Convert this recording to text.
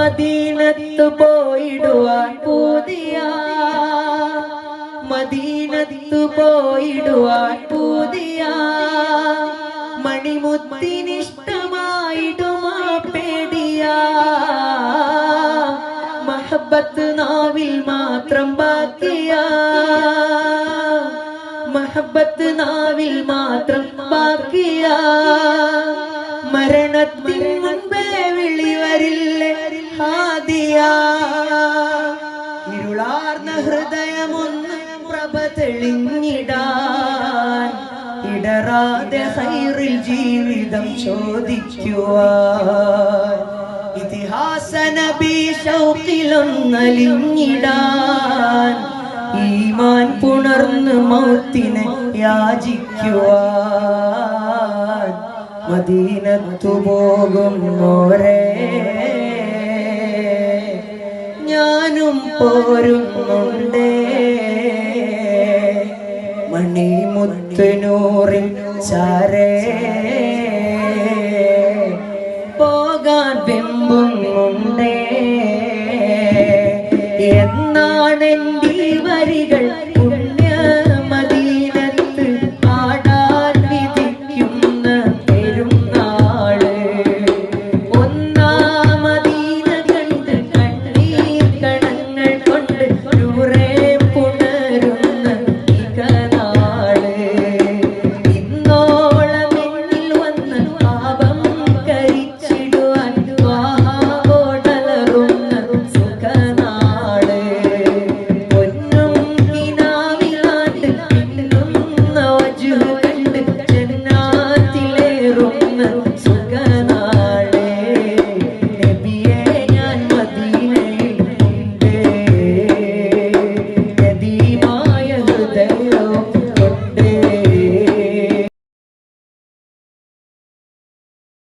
മദീനത്തു പോയിടുവാൻ പൂതിയ, മദീനത്തു പോയിടുവാൻ പൂതിയ, മണിമുത്തിനിഷ്ടമായിടുമാ പേടിയ, മഹബത്ത് നാവിൽ മാത്രം ബാക്കിയ, മഹബത്ത് നാവിൽ മാത്രം ബാക്കിയ, മരണത്തിൻ മുൻപേ വിളി വരില്ലേ ഹാദിയ, ഇരുളാർന്ന ഹൃദയമൊന്ന് പ്രഭ തെളിഞ്ഞിടാൻ, ഇടറാതെ ഹൈറിൽ ജീവിതം ചോദിക്കുവാൻ, ഇതിഹാസ നബി ശൗഖിലൊന്നലിഞ്ഞിടാൻ, ഈമാൻ പുണർന്ന് മൗത്തിനെ യാചിക്കുവാൻ, മദീനത്തു പോകുന്നോരേ ഞാനും പോരുന്നുണ്ടേ, മണിമുത്തുനൂറിൻ ചാരേ പോകാൻ വെമ്പുന്നുണ്ടേ.